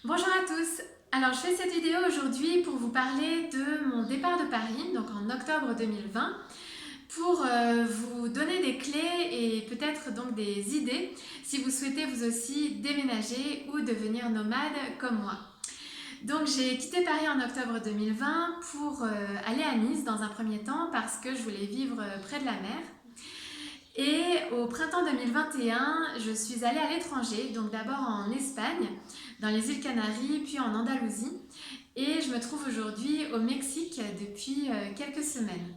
Bonjour à tous. Alors je fais cette vidéo aujourd'hui pour vous parler de mon départ de Paris, donc en octobre 2020, pour vous donner des clés et peut-être donc des idées si vous souhaitez vous aussi déménager ou devenir nomade comme moi. Donc j'ai quitté Paris en octobre 2020 pour aller à Nice dans un premier temps parce que je voulais vivre près de la mer. Et au printemps 2021, je suis allée à l'étranger, donc d'abord en Espagne, dans les îles Canaries, puis en Andalousie. Et je me trouve aujourd'hui au Mexique depuis quelques semaines.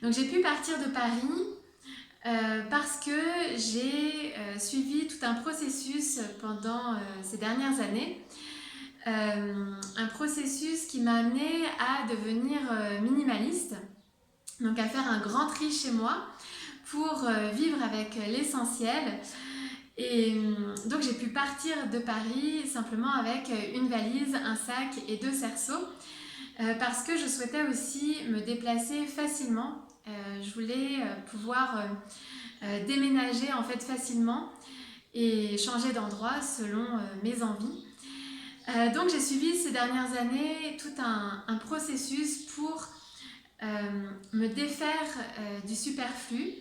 Donc j'ai pu partir de Paris parce que j'ai suivi tout un processus pendant ces dernières années. Un processus qui m'a amené à devenir minimaliste, donc à faire un grand tri chez moi pour vivre avec l'essentiel. Et donc j'ai pu partir de Paris simplement avec une valise, un sac et 2 cerceaux parce que je souhaitais aussi me déplacer facilement. Je voulais pouvoir déménager en fait facilement et changer d'endroit selon mes envies. Donc j'ai suivi ces dernières années tout un processus pour me défaire du superflu,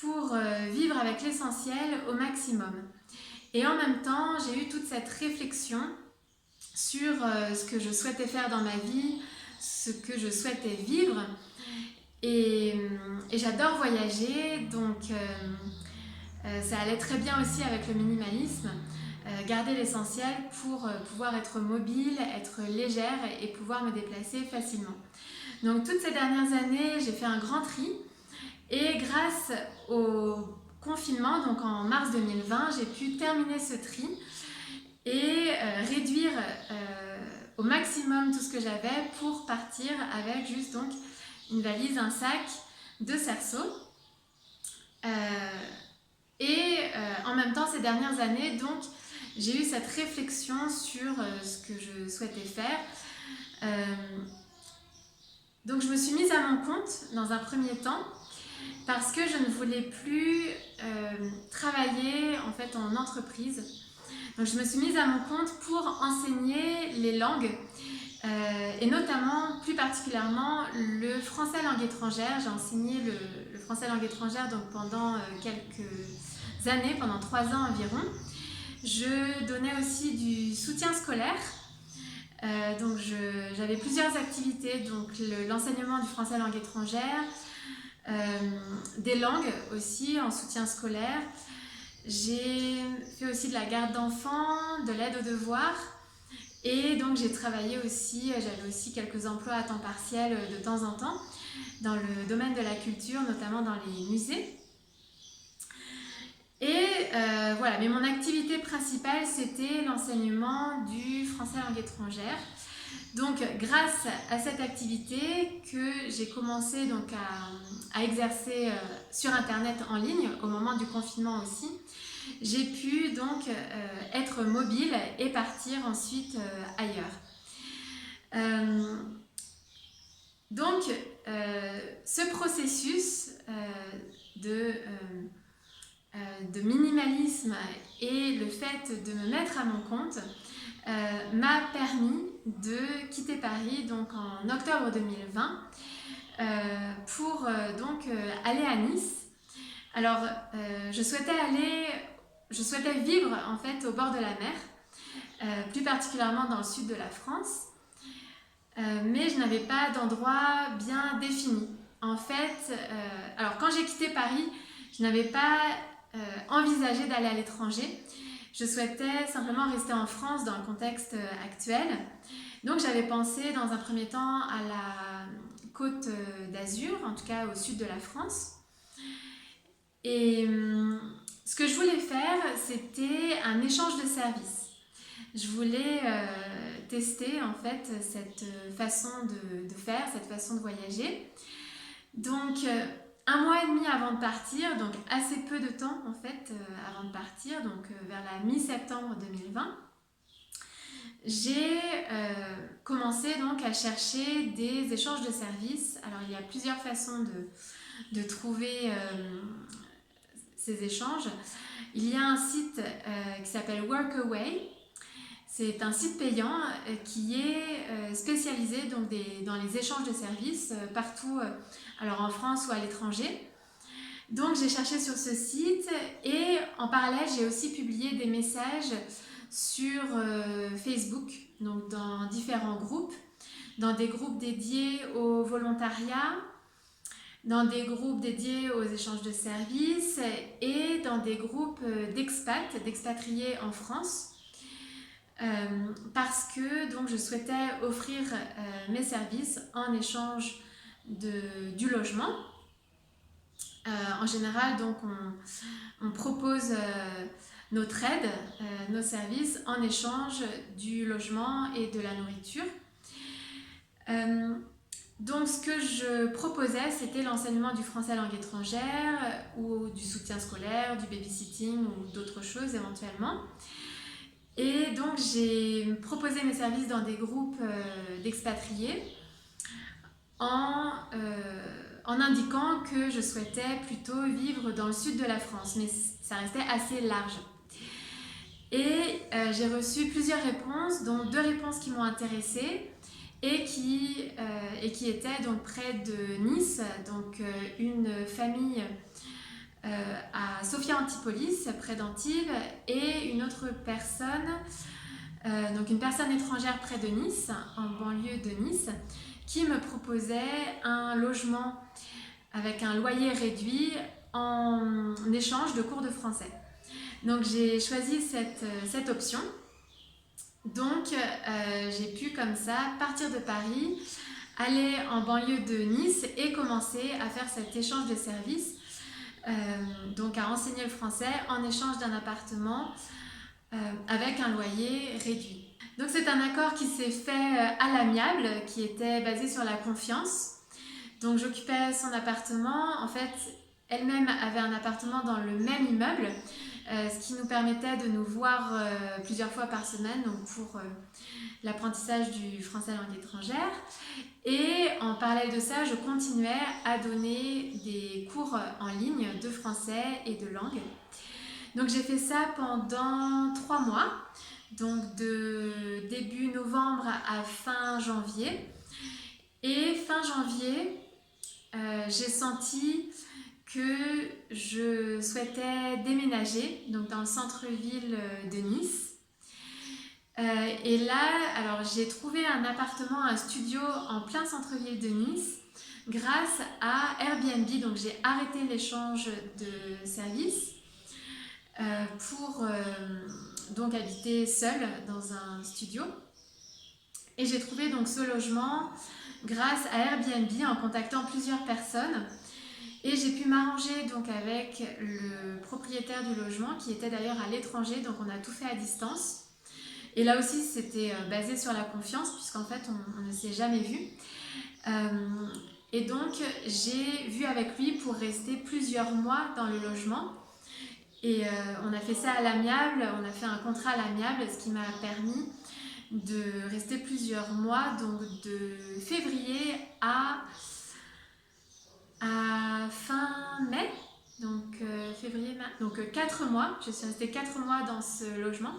pour vivre avec l'essentiel au maximum. Et en même temps, j'ai eu toute cette réflexion sur ce que je souhaitais faire dans ma vie, ce que je souhaitais vivre. Et j'adore voyager, donc ça allait très bien aussi avec le minimalisme. Garder l'essentiel pour pouvoir être mobile, être légère et pouvoir me déplacer facilement. Donc toutes ces dernières années, j'ai fait un grand tri. Et grâce au confinement, donc en mars 2020, j'ai pu terminer ce tri et réduire au maximum tout ce que j'avais pour partir avec juste donc une valise, un sac, 2 cerceaux. En même temps, ces dernières années, donc, j'ai eu cette réflexion sur ce que je souhaitais faire. Donc je me suis mise à mon compte dans un premier temps parce que je ne voulais plus travailler en fait en entreprise. Donc je me suis mise à mon compte pour enseigner les langues et notamment plus particulièrement le français langue étrangère. J'ai enseigné le français langue étrangère donc pendant quelques années, pendant 3 ans environ. Je donnais aussi du soutien scolaire. Donc j'avais plusieurs activités, donc l'enseignement du français langue étrangère, des langues aussi en soutien scolaire. J'ai fait aussi de la garde d'enfants, de l'aide aux devoirs et donc j'ai travaillé aussi, j'avais aussi quelques emplois à temps partiel de temps en temps dans le domaine de la culture, notamment dans les musées. Et voilà, mais mon activité principale c'était l'enseignement du français langue étrangère. Donc grâce à cette activité que j'ai commencé donc à exercer sur internet en ligne au moment du confinement aussi, j'ai pu donc être mobile et partir ensuite ailleurs. Donc ce processus de minimalisme et le fait de me mettre à mon compte m'a permis de quitter Paris donc en octobre 2020 pour aller à Nice. Alors je souhaitais vivre en fait au bord de la mer, plus particulièrement dans le sud de la France, mais je n'avais pas d'endroit bien défini. En fait, alors quand j'ai quitté Paris, je n'avais pas envisagé d'aller à l'étranger. Je souhaitais simplement rester en France dans le contexte actuel. Donc j'avais pensé dans un premier temps à la côte d'Azur, en tout cas au sud de la France. Et ce que je voulais faire, c'était un échange de services. Je voulais tester en fait cette façon de faire, cette façon de voyager. Donc un mois et demi avant de partir, donc assez peu de temps en fait avant de partir, donc vers la mi-septembre 2020, j'ai commencé donc à chercher des échanges de services. Alors il y a plusieurs façons de trouver ces échanges. Il y a un site qui s'appelle Workaway. C'est un site payant qui est spécialisé donc dans les échanges de services partout, alors en France ou à l'étranger. Donc j'ai cherché sur ce site et en parallèle j'ai aussi publié des messages sur Facebook, donc dans différents groupes, dans des groupes dédiés au volontariat, dans des groupes dédiés aux échanges de services et dans des groupes d'expatriés en France. Parce que donc, je souhaitais offrir mes services en échange du logement. En général, donc, on propose notre aide, nos services en échange du logement et de la nourriture. Donc ce que je proposais, c'était l'enseignement du français langue étrangère ou du soutien scolaire, du babysitting ou d'autres choses éventuellement. Et donc j'ai proposé mes services dans des groupes d'expatriés en indiquant que je souhaitais plutôt vivre dans le sud de la France, mais ça restait assez large. Et j'ai reçu plusieurs réponses, dont 2 réponses qui m'ont intéressée et qui étaient donc près de Nice, donc une famille à Sophia Antipolis, près d'Antibes, et une autre personne, donc une personne étrangère près de Nice, en banlieue de Nice, qui me proposait un logement avec un loyer réduit en échange de cours de français. Donc j'ai choisi cette option. Donc j'ai pu comme ça partir de Paris, aller en banlieue de Nice et commencer à faire cet échange de services, donc à enseigner le français en échange d'un appartement avec un loyer réduit. Donc c'est un accord qui s'est fait à l'amiable, qui était basé sur la confiance. Donc j'occupais son appartement, en fait elle-même avait un appartement dans le même immeuble, ce qui nous permettait de nous voir plusieurs fois par semaine, donc pour l'apprentissage du français langue étrangère. Et en parallèle de ça, je continuais à donner des cours en ligne de français et de langue. Donc j'ai fait ça pendant 3 mois, donc de début novembre à fin janvier. Et fin janvier, j'ai senti que je souhaitais déménager donc dans le centre-ville de Nice. Et là, alors j'ai trouvé un appartement, un studio en plein centre-ville de Nice grâce à Airbnb. Donc j'ai arrêté l'échange de services pour donc habiter seule dans un studio. Et j'ai trouvé donc ce logement grâce à Airbnb en contactant plusieurs personnes. Et j'ai pu m'arranger donc avec le propriétaire du logement qui était d'ailleurs à l'étranger, donc on a tout fait à distance. Et là aussi c'était basé sur la confiance puisqu'en fait on ne s'est jamais vu. Et donc j'ai vu avec lui pour rester plusieurs mois dans le logement. Et on a fait ça à l'amiable, on a fait un contrat à l'amiable, ce qui m'a permis de rester plusieurs mois, donc de février à fin mai, donc février, mars, donc 4 mois. Je suis restée 4 mois dans ce logement,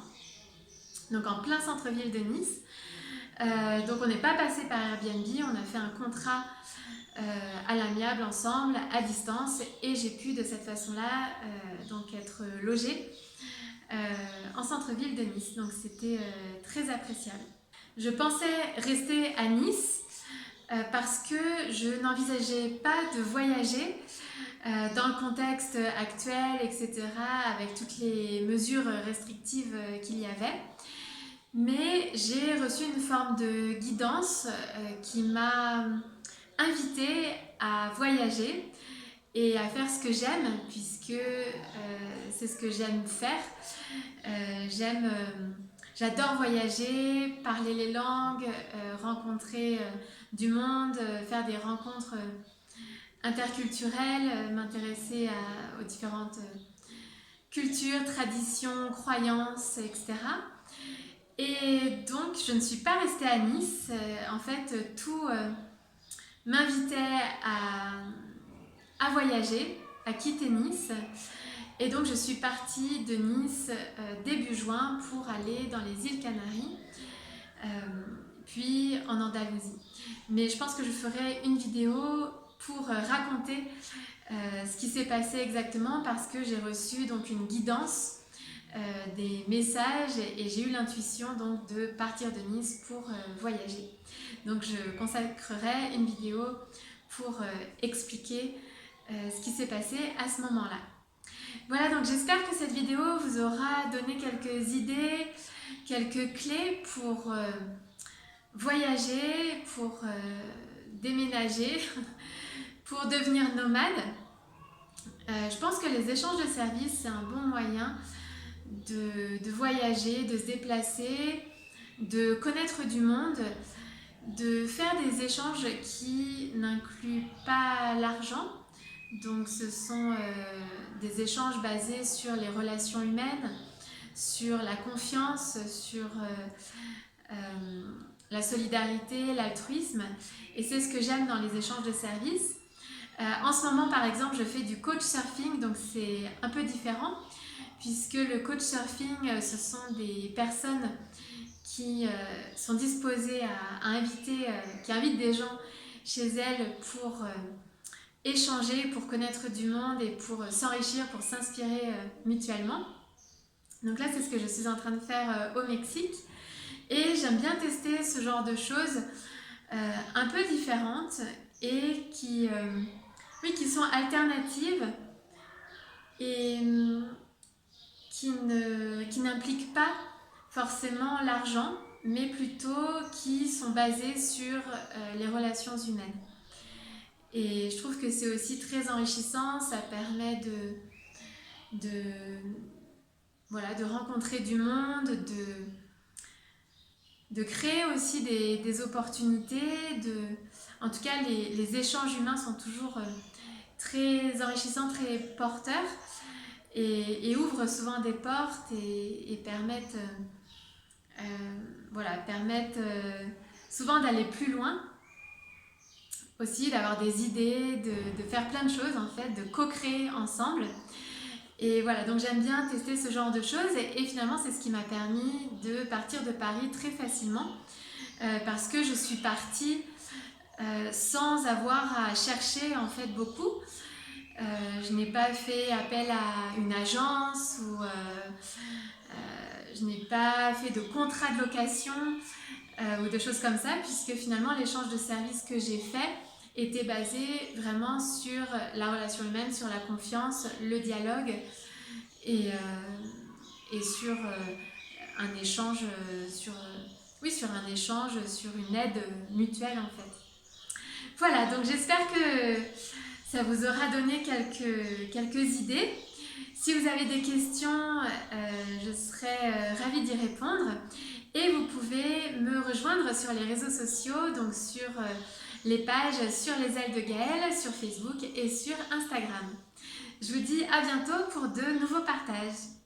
donc en plein centre-ville de Nice. Donc on n'est pas passé par Airbnb, on a fait un contrat à l'amiable ensemble, à distance, et j'ai pu de cette façon-là donc être logée en centre-ville de Nice. Donc c'était très appréciable. Je pensais rester à Nice parce que je n'envisageais pas de voyager dans le contexte actuel, etc., avec toutes les mesures restrictives qu'il y avait. Mais j'ai reçu une forme de guidance qui m'a invitée à voyager et à faire ce que j'aime, puisque c'est ce que j'aime faire. J'adore voyager, parler les langues, rencontrer du monde, faire des rencontres interculturelles, m'intéresser aux différentes cultures, traditions, croyances, etc. Et donc je ne suis pas restée à Nice. En fait, tout m'invitait à voyager, à quitter Nice. Et donc je suis partie de Nice début juin pour aller dans les îles Canaries, puis en Andalousie. Mais je pense que je ferai une vidéo pour raconter ce qui s'est passé exactement, parce que j'ai reçu donc une guidance, des messages, et j'ai eu l'intuition donc de partir de Nice pour voyager. Donc je consacrerai une vidéo pour expliquer ce qui s'est passé à ce moment-là. Voilà, donc j'espère que cette vidéo vous aura donné quelques idées, quelques clés pour voyager, pour déménager, pour devenir nomade. Je pense que les échanges de services, c'est un bon moyen de voyager, de se déplacer, de connaître du monde, de faire des échanges qui n'incluent pas l'argent. Donc ce sont des échanges basés sur les relations humaines, sur la confiance, sur la solidarité, l'altruisme. Et c'est ce que j'aime dans les échanges de services. En ce moment, par exemple, je fais du coach surfing, donc c'est un peu différent, puisque le coach surfing, ce sont des personnes qui sont disposées à inviter, qui invitent des gens chez elles pour échanger, pour connaître du monde et pour s'enrichir, pour s'inspirer mutuellement. Donc là, c'est ce que je suis en train de faire au Mexique. Et j'aime bien tester ce genre de choses un peu différentes et qui sont alternatives et qui n'impliquent pas forcément l'argent, mais plutôt qui sont basées sur les relations humaines. Et je trouve que c'est aussi très enrichissant, ça permet de rencontrer du monde, de créer aussi des opportunités. En tout cas, les échanges humains sont toujours très enrichissants, très porteurs, et ouvrent souvent des portes et permettent souvent d'aller plus loin. Aussi d'avoir des idées, de faire plein de choses en fait, de co-créer ensemble. Et voilà, donc j'aime bien tester ce genre de choses et finalement c'est ce qui m'a permis de partir de Paris très facilement parce que je suis partie sans avoir à chercher en fait beaucoup. Je n'ai pas fait appel à une agence ou je n'ai pas fait de contrat de location ou de choses comme ça, puisque finalement l'échange de services que j'ai fait était basé vraiment sur la relation humaine, sur la confiance, le dialogue et sur un échange, sur une aide mutuelle en fait. Voilà, donc j'espère que ça vous aura donné quelques idées. Si vous avez des questions, je serai ravie d'y répondre. Et vous pouvez me rejoindre sur les réseaux sociaux, donc sur les pages Sur les ailes de Gaëlle, sur Facebook et sur Instagram. Je vous dis à bientôt pour de nouveaux partages.